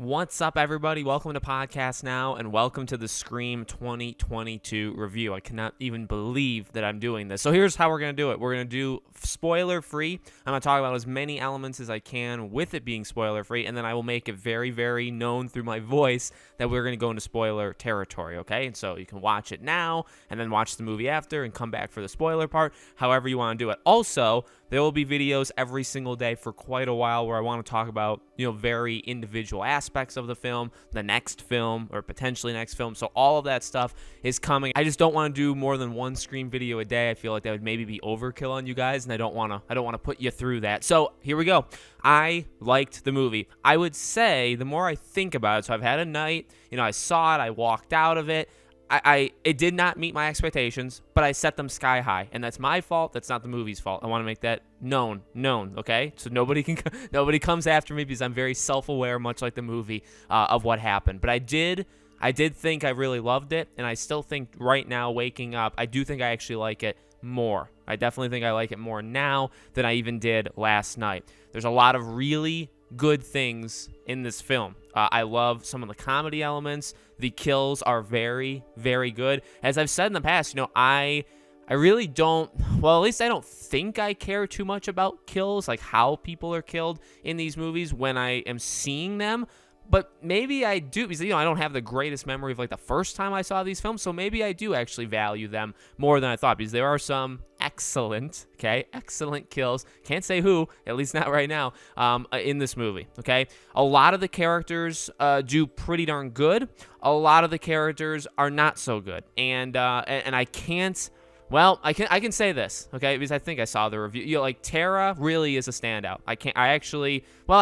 What's up, everybody? Welcome to Podcast Now, and welcome to the Scream 2022 review. I cannot even believe that I'm doing this. So here's how we're going to do it. We're going to do spoiler-free. I'm going to talk about as many elements as I can with it being spoiler-free, and then I will make it very, very known through my voice that we're going to go into spoiler territory, okay? And so you can watch it now, and then watch the movie after, and come back for the spoiler part, however you want to do it. Also, there will be videos every single day for quite a while where I want to talk about, very individual aspects of the film, the next film, or potentially next film. So all of that stuff is coming. I just don't want to do more than one Scream video a day. I feel like that would maybe be overkill on you guys, and I don't want to put you through that. So here we go. I liked the movie. I would say the more I think about it, so I've had a night, I saw it, I walked out of it. It did not meet my expectations, but I set them sky high, and that's my fault. That's not the movie's fault. I want to make that known, okay? So nobody comes after me because I'm very self-aware, much like the movie, of what happened. But I did think I really loved it, and I still think right now, waking up, I do think I actually like it more. I definitely think I like it more now than I even did last night. There's a lot of really good things in this film. I love some of the comedy elements. The kills are very, very good. As I've said in the past, I really don't, well, at least I don't think I care too much about kills, like how people are killed in these movies when I am seeing them. But maybe I do, because, I don't have the greatest memory of, the first time I saw these films, so maybe I do actually value them more than I thought, because there are some excellent kills. Can't say who, at least not right now, in this movie, okay? A lot of the characters do pretty darn good. A lot of the characters are not so good. And I can't... Well, I can say this, okay, because I think I saw the review. Tara really is a standout. I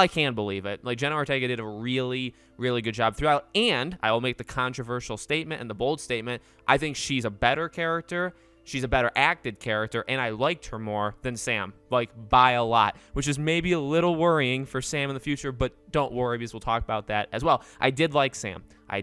can believe it. Jenna Ortega did a really, really good job throughout, and I will make the controversial statement and the bold statement. I think she's a better character. She's a better acted character, and I liked her more than Sam, by a lot, which is maybe a little worrying for Sam in the future, but don't worry, because we'll talk about that as well. I did like Sam. I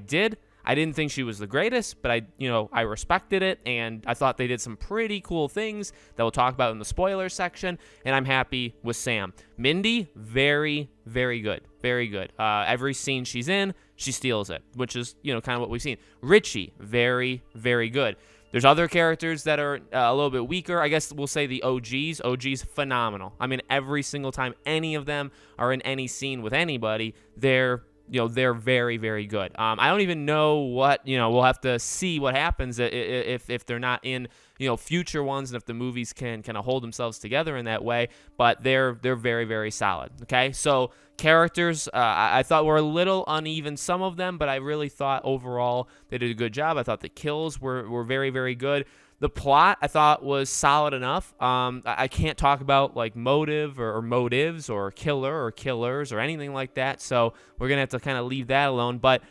didn't think she was the greatest, but I respected it, and I thought they did some pretty cool things that we'll talk about in the spoiler section, and I'm happy with Sam. Mindy, very, very good. Very good. Every scene she's in, she steals it, which is, kind of what we've seen. Richie, very, very good. There's other characters that are a little bit weaker. I guess we'll say the OGs. OGs, phenomenal. I mean, every single time any of them are in any scene with anybody, they're very, very good. I don't even know what, we'll have to see what happens if they're not in, future ones, and if the movies can kind of hold themselves together in that way, but they're very, very solid, okay? So characters, I thought were a little uneven, some of them, but I really thought overall they did a good job. I thought the kills were very, very good. The plot, I thought, was solid enough. I can't talk about, motive or motives or killer or killers or anything like that, so we're going to have to kind of leave that alone. But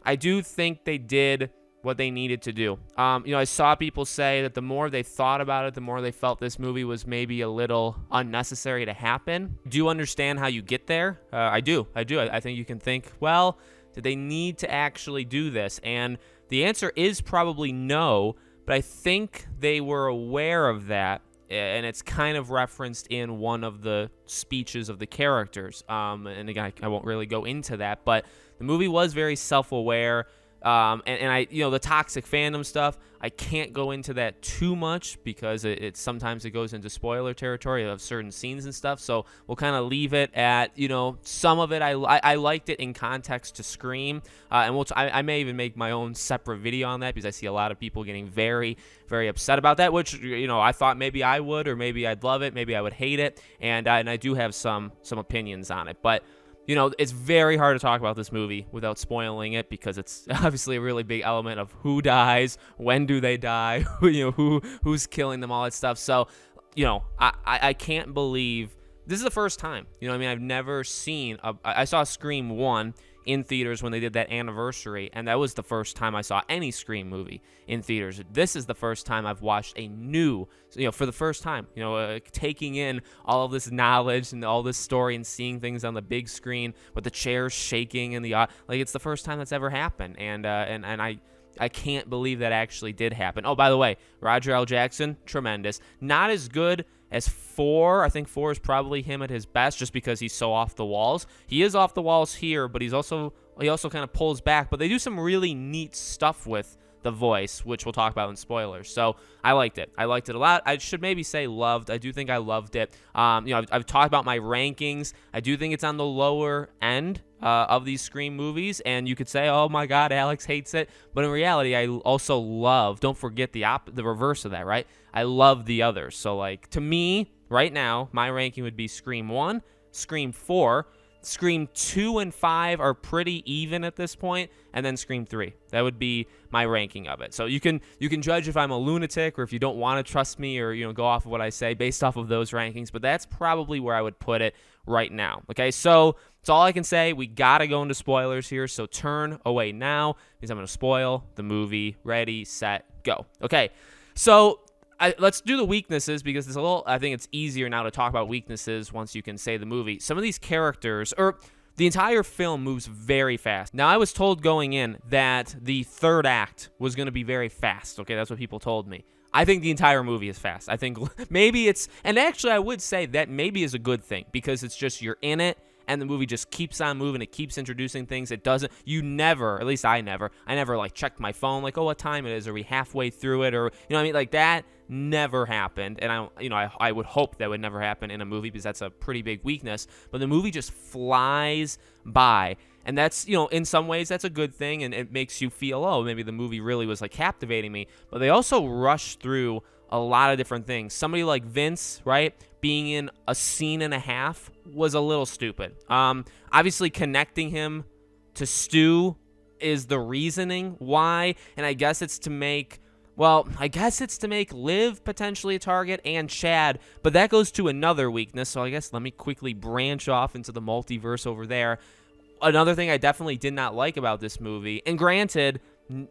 I do think they did what they needed to do. I saw people say that the more they thought about it, the more they felt this movie was maybe a little unnecessary to happen. Do you understand how you get there? I do. I think you can think, well, did they need to actually do this? And the answer is probably no. But I think they were aware of that, and it's kind of referenced in one of the speeches of the characters. And again, I won't really go into that, but the movie was very self-aware. And I, the toxic fandom stuff, I can't go into that too much because sometimes it goes into spoiler territory of certain scenes and stuff. So we'll kind of leave it at, some of it. I liked it in context to Scream, and I may even make my own separate video on that because I see a lot of people getting very, very upset about that, which, I thought maybe I would, or maybe I'd love it, maybe I would hate it, and I do have some opinions on it, but. It's very hard to talk about this movie without spoiling it because it's obviously a really big element of who dies, when do they die, who's killing them, all that stuff. So, I can't believe this is the first time. I've never seen I saw Scream 1 in theaters when they did that anniversary, and that was the first time I saw any Scream movie in theaters. This is the first time I've watched a new, for the first time, taking in all of this knowledge and all this story and seeing things on the big screen with the chairs shaking and it's the first time that's ever happened, and I can't believe that actually did happen. Oh, by the way, Roger L. Jackson, tremendous. Not as good As 4, I think 4 is probably him at his best just because he's so off the walls. He is off the walls here, but he also kind of pulls back. But they do some really neat stuff with the voice, which we'll talk about in spoilers. So I liked it. I liked it a lot. I should maybe say loved. I do think I loved it. I've talked about my rankings. I do think it's on the lower end of these Scream movies, and you could say, oh my God, Alex hates it. But in reality, I also love, don't forget the reverse of that, right? I love the others. So like, to me, right now, my ranking would be Scream 1, Scream 4, Scream 2 and 5 are pretty even at this point, and then Scream 3. That would be my ranking of it. So you can judge if I'm a lunatic or if you don't want to trust me or go off of what I say based off of those rankings, but that's probably where I would put it right now. Okay, so that's all I can say. We got to go into spoilers here, so turn away now because I'm going to spoil the movie. Ready, set, go. Okay, so let's do the weaknesses because I think it's easier now to talk about weaknesses once you can say the movie. Some of these characters, or the entire film moves very fast. Now, I was told going in that the third act was going to be very fast. Okay, that's what people told me. I think the entire movie is fast. I think maybe and actually I would say that maybe is a good thing because it's just you're in it and the movie just keeps on moving. It keeps introducing things. It doesn't, at least I never like checked my phone like, oh, what time it is? Are we halfway through it? Or, what I mean? Like that never happened. And I would hope that would never happen in a movie because that's a pretty big weakness. But the movie just flies by. And that's, in some ways that's a good thing. And it makes you feel, oh, maybe the movie really was like captivating me. But they also rush through a lot of different things. Somebody like Vince, right, being in a scene and a half was a little stupid. Obviously connecting him to Stu is the reasoning why, and I guess it's to make Liv potentially a target and Chad, but that goes to another weakness, so I guess let me quickly branch off into the multiverse over there. Another thing I definitely did not like about this movie, and granted,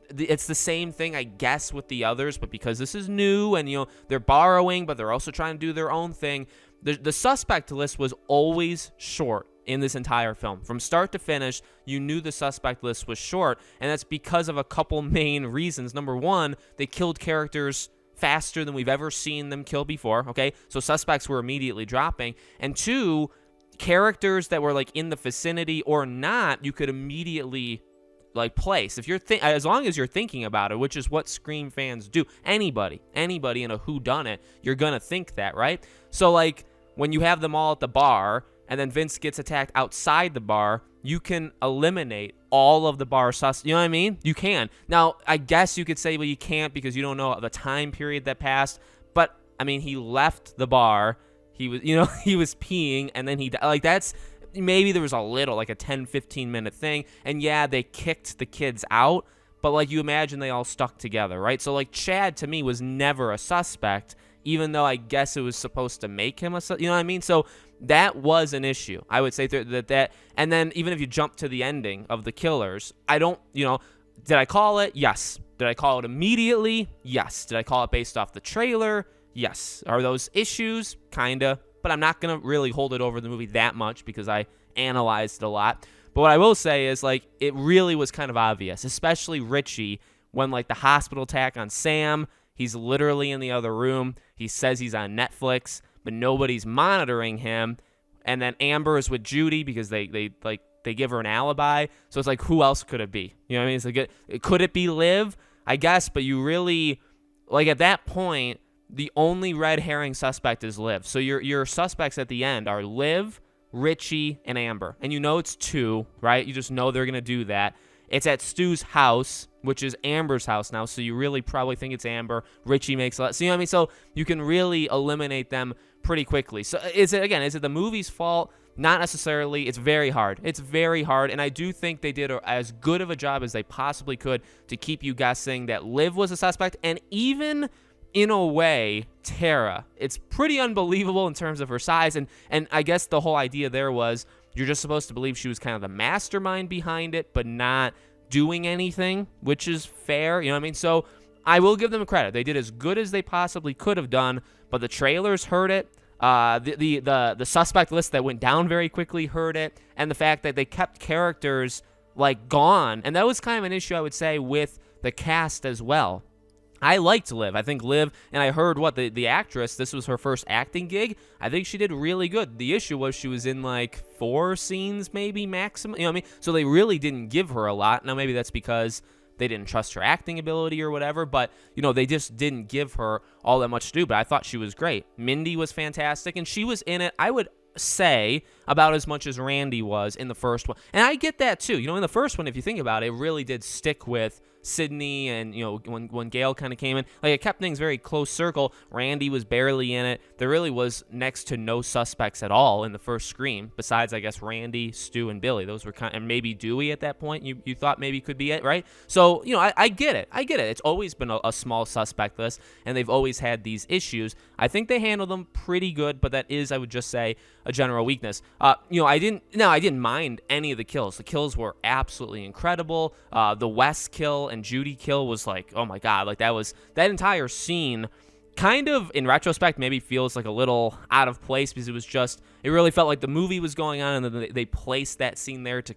it's the same thing, I guess, with the others, but because this is new and, they're borrowing, but they're also trying to do their own thing, the suspect list was always short in this entire film. From start to finish, you knew the suspect list was short, and that's because of a couple main reasons. Number one, they killed characters faster than we've ever seen them kill before, okay? So suspects were immediately dropping. And two, characters that were, like, in the vicinity or not, you could immediately place. If you're as long as you're thinking about it, which is what Scream fans do. Anybody in a whodunit, you're gonna think that, right? So like when you have them all at the bar and then Vince gets attacked outside the bar, you can eliminate all of the bar sus. You know what I mean? You can. Now, I guess you could say, well, you can't because you don't know the time period that passed. But I mean, he left the bar. He was, he was peeing, and then that's. Maybe there was a little, like a 10-15 minute thing, and yeah, they kicked the kids out, but like you imagine they all stuck together, right? So like Chad to me was never a suspect, even though I guess it was supposed to make him you know what I mean? So that was an issue. I would say that, and then even if you jump to the ending of the killers, I don't, did I call it? Yes. Did I call it immediately? Yes. Did I call it based off the trailer? Yes. Are those issues? Kinda. But I'm not going to really hold it over the movie that much because I analyzed it a lot. But what I will say is, like, it really was kind of obvious, especially Richie, when, like, the hospital attack on Sam, he's literally in the other room. He says he's on Netflix, but nobody's monitoring him. And then Amber is with Judy because they give her an alibi. So it's like, who else could it be? You know what I mean? It's like, could it be Liv? I guess, but you really, like, at that point, the only red herring suspect is Liv. So your suspects at the end are Liv, Richie, and Amber. And it's 2, right? You just know they're going to do that. It's at Stu's house, which is Amber's house now, so you really probably think it's Amber. Richie makes a lot. So, you know what I mean? So you can really eliminate them pretty quickly. So is it the movie's fault? Not necessarily. It's very hard. And I do think they did as good of a job as they possibly could to keep you guessing that Liv was a suspect, and even in a way, Tara. It's pretty unbelievable in terms of her size, and I guess the whole idea there was you're just supposed to believe she was kind of the mastermind behind it, but not doing anything, which is fair, you know what I mean? So I will give them credit. They did as good as they possibly could have done, but the trailers hurt it. The suspect list that went down very quickly hurt it, and the fact that they kept characters like gone, and that was kind of an issue I would say with the cast as well. I liked Liv. I think Liv, and I heard the actress, this was her first acting gig. I think she did really good. The issue was she was in like 4 scenes, maybe maximum. You know what I mean? So they really didn't give her a lot. Now, maybe that's because they didn't trust her acting ability or whatever, but, they just didn't give her all that much to do. But I thought she was great. Mindy was fantastic, and she was in it, I would say, about as much as Randy was in the first one. And I get that too. In the first one, if you think about it, it really did stick with Sydney, and when Gail kind of came in, like, it kept things very close circle. Randy was barely in it. There really was next to no suspects at all in the first Scream, besides, I guess, Randy, Stu, and Billy. Those were and maybe Dewey at that point. You thought maybe could be it, right? So I get it. It's always been a small suspect list, and they've always had these issues. I think they handled them pretty good, but that is, I would just say, a general weakness. I didn't mind any of the kills. The kills were absolutely incredible. The Wes kill and Judy kill was like, oh my god, like that entire scene kind of, in retrospect, maybe feels like a little out of place, because it really felt like the movie was going on, and then they placed that scene there to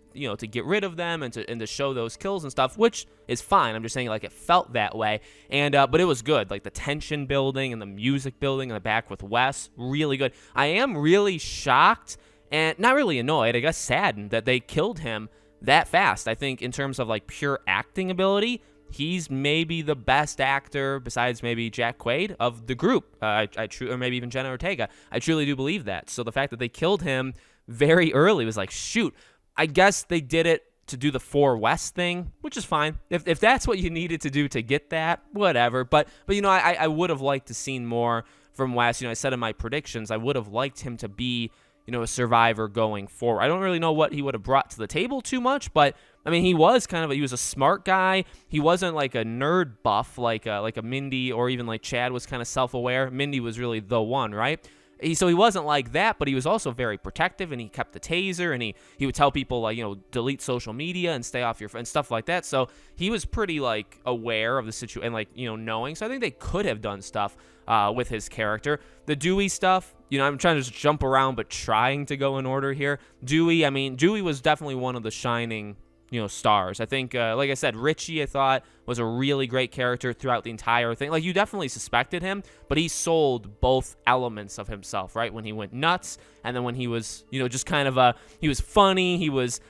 get rid of them and to show those kills and stuff, which is fine. I'm just saying, like, it felt that way, and but it was good. Like, the tension building and the music building in the back with Wes, really good. I am really shocked and not really annoyed, I guess saddened, that they killed him that fast. I think in terms of like pure acting ability, he's maybe the best actor besides maybe Jack Quaid of the group. Or maybe even Jenna Ortega. I truly do believe that. So the fact that they killed him very early was like, shoot. I guess they did it to do the 4 West thing, which is fine. If that's what you needed to do to get that, whatever. But I would have liked to seen more from West. I said in my predictions, I would have liked him to be a survivor going forward. I don't really know what he would have brought to the table too much, but I mean, he was a smart guy. He wasn't like a nerd buff like a Mindy, or even like Chad was kind of self-aware. Mindy was really the one, right? So he wasn't like that, but he was also very protective, and he kept the taser, and he would tell people, like, delete social media and stay off your phone and stuff like that. So he was pretty like aware of the situation and like, knowing. So I think they could have done stuff with his character. The Dewey stuff, I'm trying to just jump around, but trying to go in order here. Dewey was definitely one of the shining stars. I think, like I said, Richie, I thought, was a really great character throughout the entire thing. Like, you definitely suspected him, but he sold both elements of himself, right? When he went nuts, and then when he was, just kind of he was funny. He was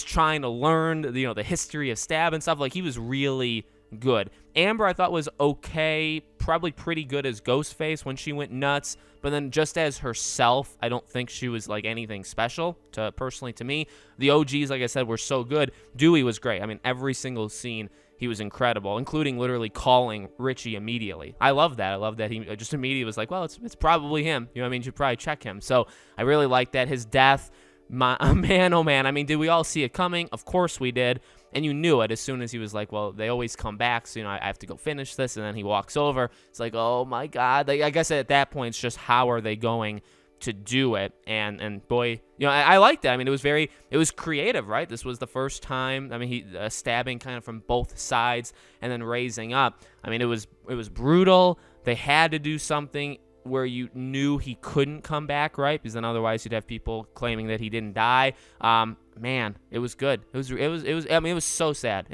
trying to learn, the history of Stab and stuff. Like, he was really good. Amber, I thought, was okay, probably pretty good as Ghostface when she went nuts, but then just as herself, I don't think she was like anything special personally to me. The OGs, like I said, were so good. Dewey was great. I mean, every single scene, he was incredible, including literally calling Richie immediately. I love that. I love that he just immediately was like, well, it's probably him. You should probably check him. So I really like that. His death, man, oh man. I mean, did we all see it coming? Of course we did. And you knew it as soon as he was like, well, they always come back, so, I have to go finish this. And then he walks over. It's like, oh, my God. I guess at that point, it's just how are they going to do it? And boy, I liked it. I mean, it was creative, right? This was the first time, he stabbing kind of from both sides and then raising up. I mean, it was brutal. They had to do something where you knew he couldn't come back, right? Because then otherwise you'd have people claiming that he didn't die. Man, it was good. It was so sad.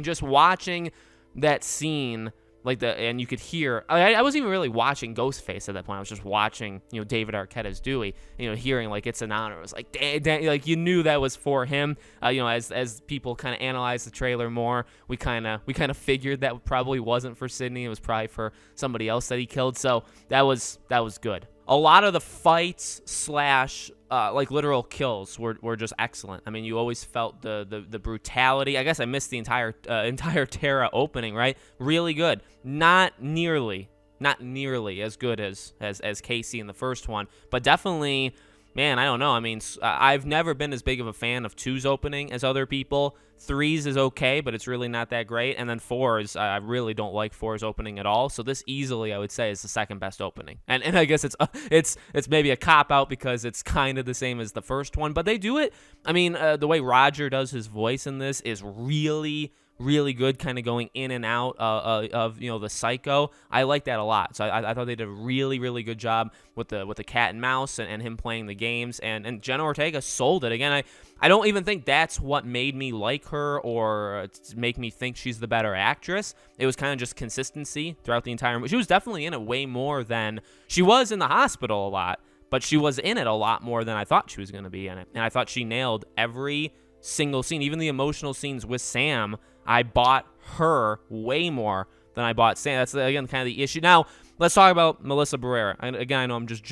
Just watching that scene, and you could hear, I wasn't even really watching Ghostface at that point. I was just watching, David Arquette as Dewey, hearing like it's an honor. It was like, damn, like you knew that was for him. As people kind of analyzed the trailer more, we kind of figured that probably wasn't for Sydney. It was probably for somebody else that he killed. So that was good. A lot of the fights / like literal kills were just excellent. I mean, you always felt the brutality. I guess I missed the entire Tara opening, right? Really good. Not nearly as good as Casey in the first one, but definitely, man, I don't know. I mean, I've never been as big of a fan of 2's opening as other people. 3's is okay, but it's really not that great. And then 4's, I really don't like 4's opening at all. So this easily, I would say, is the second best opening. And I guess it's maybe a cop-out because it's kind of the same as the first one. But they do it. I mean, the way Roger does his voice in this is really, really good, kind of going in and out of the psycho. I like that a lot. So I thought they did a really, really good job with the cat and mouse and him playing the games. And Jenna Ortega sold it. Again, I don't even think that's what made me like her or make me think she's the better actress. It was kind of just consistency throughout the entire movie. She was definitely in it way more than she was in the hospital a lot, but she was in it a lot more than I thought she was going to be in it. And I thought she nailed every single scene, even the emotional scenes with Sam. I bought her way more than I bought Sam. That's, again, kind of the issue. Now, let's talk about Melissa Barrera. And again, I know I'm just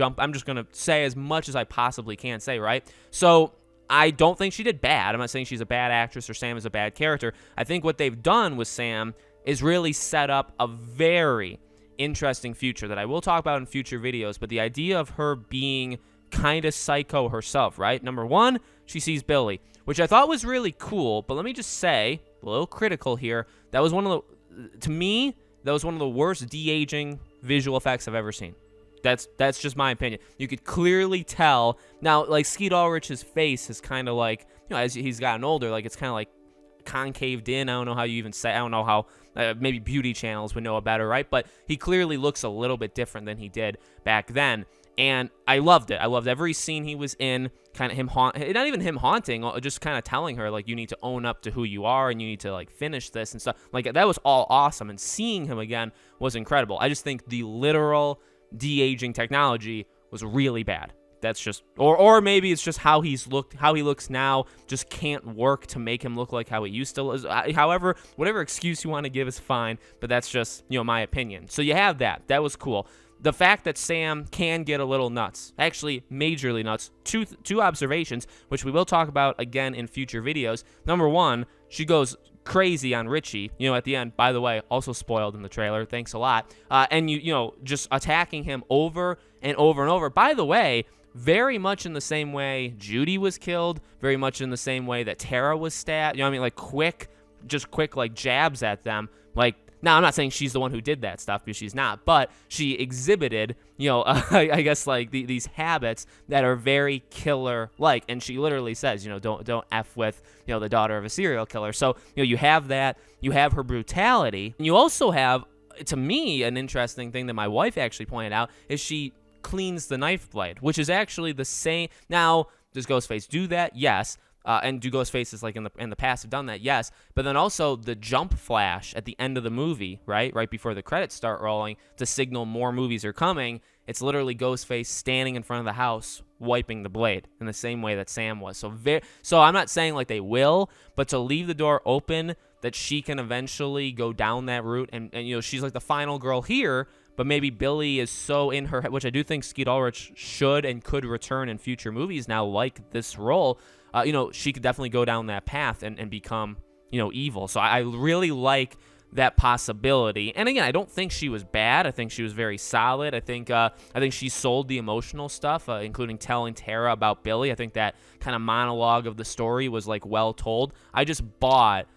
going to say as much as I possibly can say, right? So I don't think she did bad. I'm not saying she's a bad actress or Sam is a bad character. I think what they've done with Sam is really set up a very interesting future that I will talk about in future videos. But the idea of her being kind of psycho herself, right? Number one, she sees Billy, which I thought was really cool. But let me just say, a little critical here, that was to me, that was one of the worst de-aging visual effects I've ever seen. That's just my opinion. You could clearly tell. Now, like, Skeet Ulrich's face is kind of like, as he's gotten older, like, it's kind of like concaved in. I don't know how you even say. I don't know how. Maybe beauty channels would know it better, right? But he clearly looks a little bit different than he did back then. And I loved it. I loved every scene he was in, kind of him not even him haunting, just kind of telling her, like, you need to own up to who you are and you need to, like, finish this and stuff. Like, that was all awesome. And seeing him again was incredible. I just think the literal de-aging technology was really bad. That's just, or maybe it's just how he looks now just can't work to make him look like how he used to. However, whatever excuse you want to give is fine, but that's just, my opinion. So you have that. That was cool. The fact that Sam can get a little nuts, actually majorly nuts, two observations, which we will talk about again in future videos. Number one, she goes crazy on Richie, at the end. By the way, also spoiled in the trailer. Thanks a lot. And just attacking him over and over and over. By the way, very much in the same way Judy was killed, very much in the same way that Tara was stabbed. Like quick like jabs at them. Like, now I'm not saying she's the one who did that stuff, because she's not, but she exhibited, I guess, like these habits that are very killer-like. And she literally says, don't F with, the daughter of a serial killer. So, you have that, you have her brutality, and you also have, to me, an interesting thing that my wife actually pointed out is she cleans the knife blade, which is actually the same. Now, does Ghostface do that? Yes. And do Ghostfaces, like, in the past have done that? Yes. But then also the jump flash at the end of the movie, right before the credits start rolling, to signal more movies are coming. It's literally Ghostface standing in front of the house wiping the blade in the same way that Sam was. So I'm not saying like they will, but to leave the door open that she can eventually go down that route, and she's like the final girl here. But maybe Billy is so in her head, which I do think Skeet Ulrich should and could return in future movies now, like this role. She could definitely go down that path and become, evil. So I really like that possibility. And again, I don't think she was bad. I think she was very solid. I think she sold the emotional stuff, including telling Tara about Billy. I think that kind of monologue of the story was, like, well told. I just bought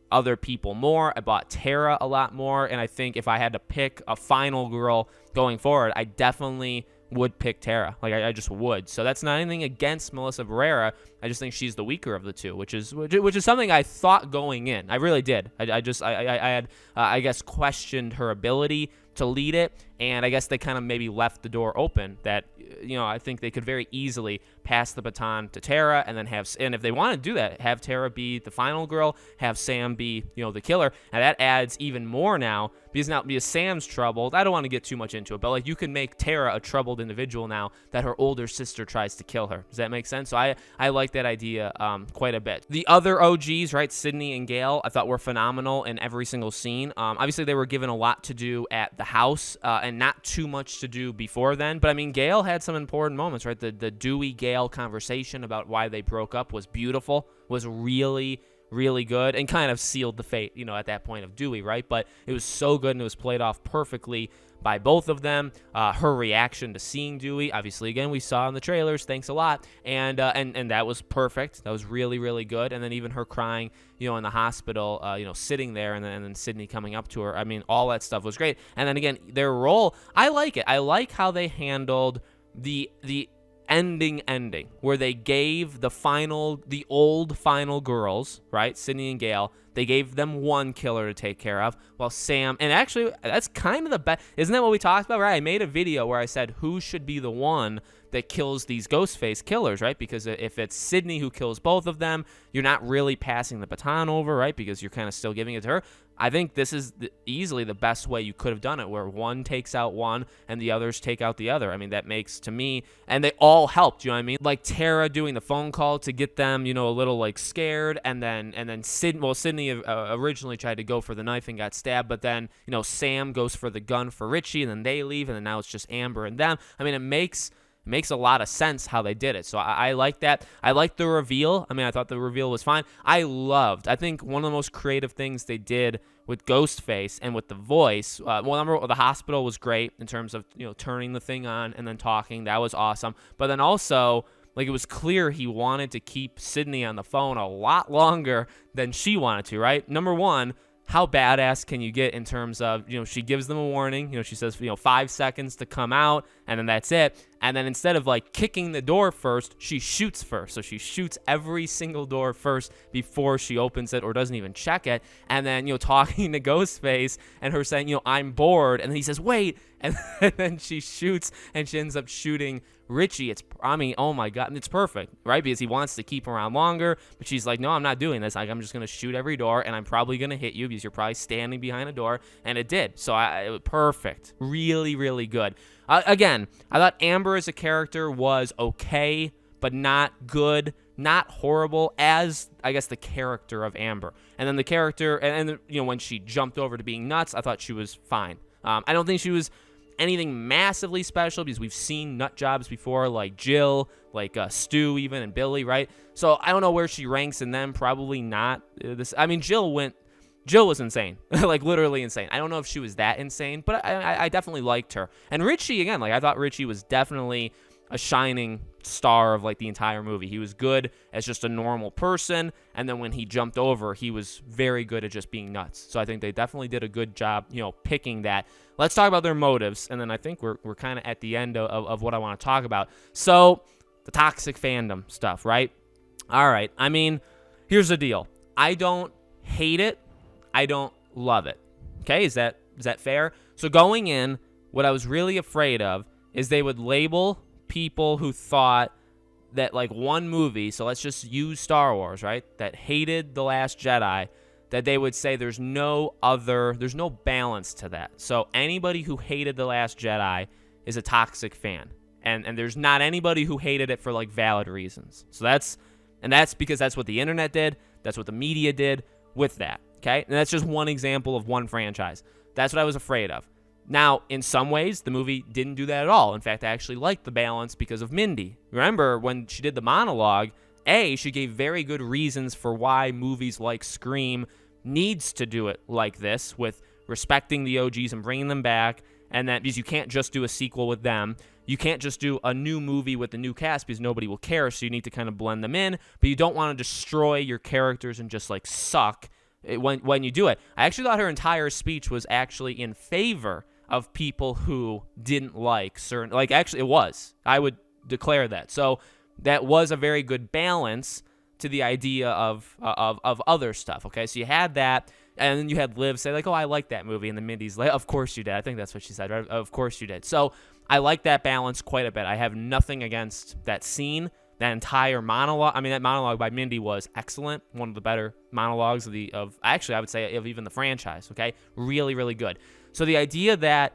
other people more. I bought Tara a lot more, and I think if I had to pick a final girl going forward, I definitely would pick Tara. Like, I just would. So that's not anything against Melissa Barrera. I just think she's the weaker of the two, which is something I thought going in. I really did. I had I guess questioned her ability to lead it, and I guess they kind of maybe left the door open that, I think they could very easily pass the baton to Tara, and then and if they want to do that, have Tara be the final girl, have Sam be, the killer, and that adds even more now, because Sam's troubled. I don't want to get too much into it, but, like, you can make Tara a troubled individual now that her older sister tries to kill her. Does that make sense? So I like that idea quite a bit. The other OGs, right, Sydney and Gale, I thought were phenomenal in every single scene. Obviously, they were given a lot to do at the house, and not too much to do before then. But, I mean, Gale had some important moments, right? The Dewey-Gale conversation about why they broke up was beautiful, was really, really good, and kind of sealed the fate, at that point of Dewey, right? But it was so good, and it was played off perfectly by both of them. Her reaction to seeing Dewey, obviously, again, we saw in the trailers. Thanks a lot. And that was perfect. That was really, really good. And then even her crying, in the hospital, sitting there, and then Sydney coming up to her. I mean, all that stuff was great. And then again, their role, I like it. I like how they handled the ending where they gave the old final girls, right, Sydney and Gale, they gave them one killer to take care of, while Sam, and actually that's kind of the best, isn't that what we talked about, right? I made a video where I said who should be the one that kills these Ghostface killers, right? Because if it's Sydney who kills both of them, you're not really passing the baton over, right? Because you're kind of still giving it to her. I think this is easily the best way you could have done it, where one takes out one and the others take out the other. I mean, that makes, to me, and they all helped, you know what I mean? Like Tara doing the phone call to get them, a little like scared, and then Sydney originally tried to go for the knife and got stabbed, but then, Sam goes for the gun for Richie, and then they leave, and then now it's just Amber and them. I mean, it makes a lot of sense how they did it. So I like that. I like the reveal. I mean, I thought the reveal was fine. I think one of the most creative things they did with Ghostface and with the voice, the hospital was great in terms of, turning the thing on and then talking. That was awesome. But then also, like, it was clear he wanted to keep Sydney on the phone a lot longer than she wanted to, right? Number one, how badass can you get in terms of, she gives them a warning, she says, 5 seconds to come out, and then that's it. And then instead of like kicking the door first, she shoots first. So she shoots every single door first before she opens it or doesn't even check it. And then, talking to Ghostface and her saying, I'm bored. And then he says, wait. And then she shoots and she ends up shooting Richie. Oh my God, it's perfect, right? Because he wants to keep her around longer, but she's like, no, I'm not doing this. Like, I'm just going to shoot every door, and I'm probably going to hit you because you're probably standing behind a door, and it did. So it was perfect. Really, really good. Again, I thought Amber as a character was okay, but not good, not horrible as, I guess, the character of Amber. And then the character, and when she jumped over to being nuts, I thought she was fine. I don't think she was anything massively special because we've seen nut jobs before, like Jill, like Stu even, and Billy, right? So I don't know where she ranks in them. Probably not. Jill was insane, like literally insane. I don't know if she was that insane, but I definitely liked her. And Richie, again, like I thought Richie was definitely a shining star of like the entire movie. He was good as just a normal person, and then when he jumped over, he was very good at just being nuts. So I think they definitely did a good job, picking that. Let's talk about their motives, and then I think we're kind of at the end of what I want to talk about. So the toxic fandom stuff, right? All right. I mean, here's the deal. I don't hate it. I don't love it. Okay, is that fair? So going in, what I was really afraid of is they would label people who thought that like one movie, so let's just use Star Wars, right, that hated The Last Jedi, that they would say there's no balance to that. So anybody who hated The Last Jedi is a toxic fan. And there's not anybody who hated it for like valid reasons. So that's because that's what the internet did. That's what the media did with that. Okay? And that's just one example of one franchise. That's what I was afraid of. Now, in some ways, the movie didn't do that at all. In fact, I actually liked the balance because of Mindy. Remember, when she did the monologue, she gave very good reasons for why movies like Scream needs to do it like this, with respecting the OGs and bringing them back, and that because you can't just do a sequel with them. You can't just do a new movie with the new cast because nobody will care, so you need to kind of blend them in, but you don't want to destroy your characters and just like suck when you do it. I actually thought her entire speech was actually in favor of people who didn't like certain, like actually it was. I would declare that. So that was a very good balance to the idea of other stuff. Okay, so you had that, and then you had Liv say like, "Oh, I like that movie," and the Mindy's like, "Of course you did." I think that's what she said. Right? Of course you did. So I like that balance quite a bit. I have nothing against that scene. That entire monologue, that monologue by Mindy was excellent. One of the better monologues actually, I would say, of even the franchise, okay? Really, really good. So the idea that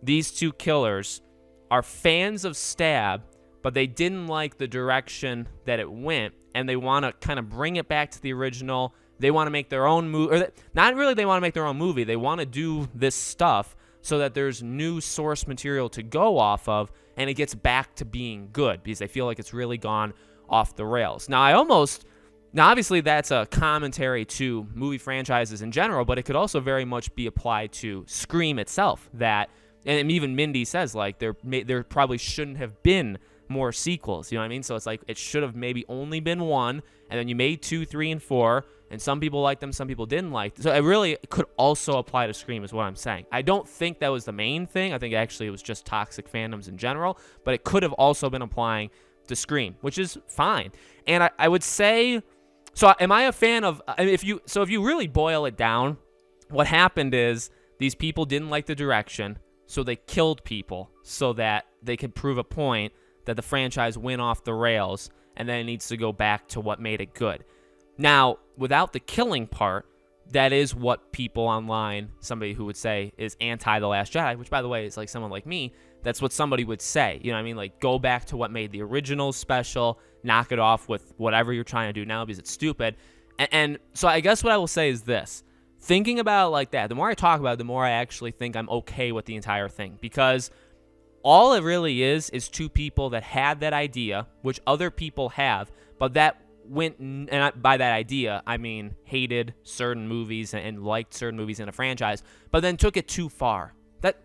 these two killers are fans of Stab, but they didn't like the direction that it went, and they want to kind of bring it back to the original. They want to make their own movie, not really they want to make their own movie. They want to do this stuff so that there's new source material to go off of, and it gets back to being good because they feel like it's really gone off the rails. Now, obviously that's a commentary to movie franchises in general, but it could also very much be applied to Scream itself. And even Mindy says, like, there probably shouldn't have been more sequels, you know what I mean? So it's like it should have maybe only been one, and then you made 2, 3, and 4, and some people liked them, some people didn't like them. So it really could also apply to Scream is what I'm saying. I don't think that was the main thing. I think actually it was just toxic fandoms in general, but it could have also been applying to Scream, which is fine. And I would say, so am I a fan of, if you really boil it down, what happened is these people didn't like the direction, so they killed people so that they could prove a point that the franchise went off the rails, and then it needs to go back to what made it good. Now, without the killing part, that is what people online, somebody who would say is anti The Last Jedi, which, by the way, is like someone like me, that's what somebody would say. You know what I mean? Like, go back to what made the original special, knock it off with whatever you're trying to do now because it's stupid. And so I guess what I will say is this. Thinking about it like that, the more I talk about it, the more I actually think I'm okay with the entire thing. Because all it really is two people that had that idea, which other people have, but that went, and by that idea, I mean hated certain movies and liked certain movies in a franchise, but then took it too far. That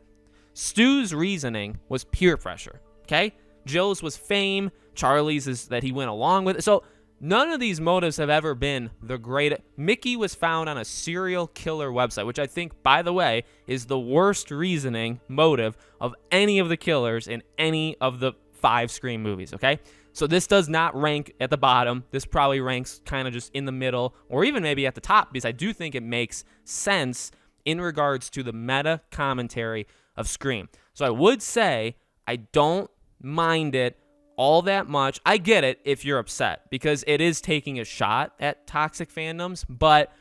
Stu's reasoning was peer pressure, okay? Jill's was fame. Charlie's is that he went along with it. So none of these motives have ever been the great. Mickey was found on a serial killer website, which I think, by the way, is the worst reasoning motive of any of the killers in any of the 5 Scream movies, okay? So this does not rank at the bottom. This probably ranks kind of just in the middle or even maybe at the top because I do think it makes sense in regards to the meta commentary of Scream. So I would say I don't mind it all that much. I get it if you're upset because it is taking a shot at toxic fandoms, but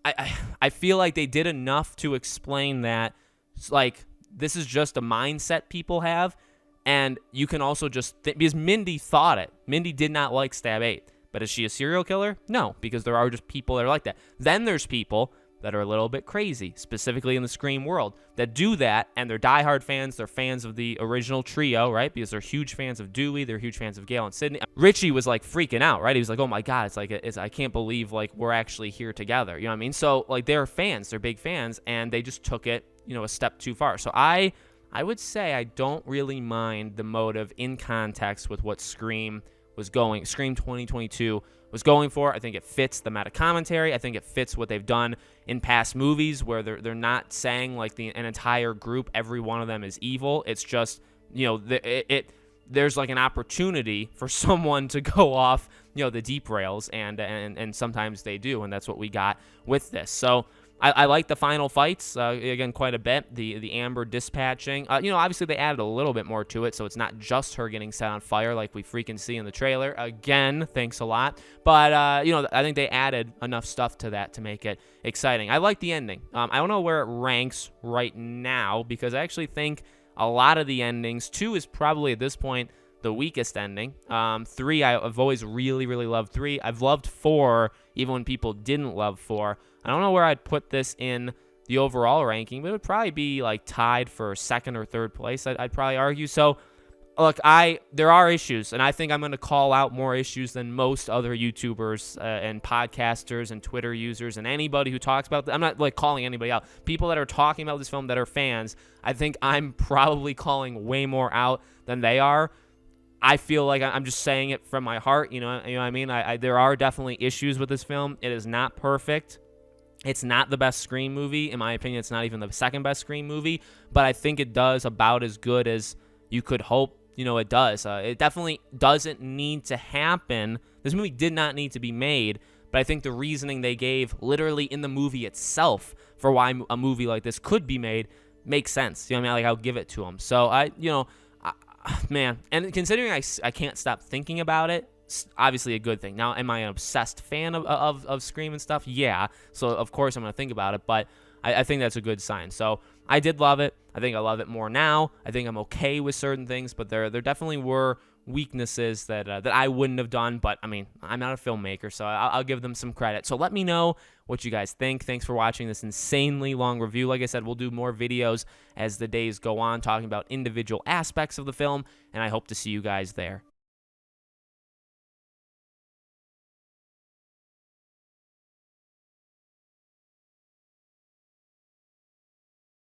I feel like they did enough to explain that, like, this is just a mindset people have. And you can also just because Mindy thought it. Mindy did not like Stab 8. But is she a serial killer? No, because there are just people that are like that. Then there's people that are a little bit crazy, specifically in the Scream world, that do that, and they're diehard fans. They're fans of the original trio, right? Because they're huge fans of Dewey. They're huge fans of Gale and Sidney. Richie was, like, freaking out, right? He was like, oh, my God, I can't believe, like, we're actually here together. You know what I mean? So, like, they're fans. They're big fans, and they just took it, a step too far. So I would say I don't really mind the motive in context with what Scream 2022 was going for. I think it fits the meta commentary. I think it fits what they've done in past movies where they're not saying like an entire group, every one of them is evil. It's just, there's like an opportunity for someone to go off, the deep rails, and sometimes they do, and that's what we got with this. So I like the final fights, again, quite a bit. The Amber dispatching. Obviously they added a little bit more to it, so it's not just her getting set on fire like we freaking see in the trailer. Again, thanks a lot. But, I think they added enough stuff to that to make it exciting. I like the ending. I don't know where it ranks right now because I actually think a lot of the endings, 2 is probably at this point the weakest ending. 3, I've always really, really loved 3. I've loved 4, even when people didn't love 4. I don't know where I'd put this in the overall ranking, but it would probably be like tied for second or third place, I'd probably argue. So, look, there are issues, and I think I'm going to call out more issues than most other YouTubers and podcasters and Twitter users and anybody who talks about I'm not like calling anybody out. People that are talking about this film that are fans, I think I'm probably calling way more out than they are. I feel like I'm just saying it from my heart, you know what I mean? There are definitely issues with this film. It is not perfect. It's not the best Scream movie. In my opinion, it's not even the second best Scream movie, but I think it does about as good as you could hope, it does. It definitely doesn't need to happen. This movie did not need to be made, but I think the reasoning they gave literally in the movie itself for why a movie like this could be made makes sense. You know what I mean? Like, I'll give it to them. So, man, and considering I can't stop thinking about it, obviously a good thing. Now, am I an obsessed fan of Scream and stuff? Yeah. So, of course, I'm going to think about it, but I think that's a good sign. So, I did love it. I think I love it more now. I think I'm okay with certain things, but there definitely were weaknesses that I wouldn't have done, but, I mean, I'm not a filmmaker, so I'll give them some credit. So, let me know what you guys think. Thanks for watching this insanely long review. Like I said, we'll do more videos as the days go on, talking about individual aspects of the film, and I hope to see you guys there.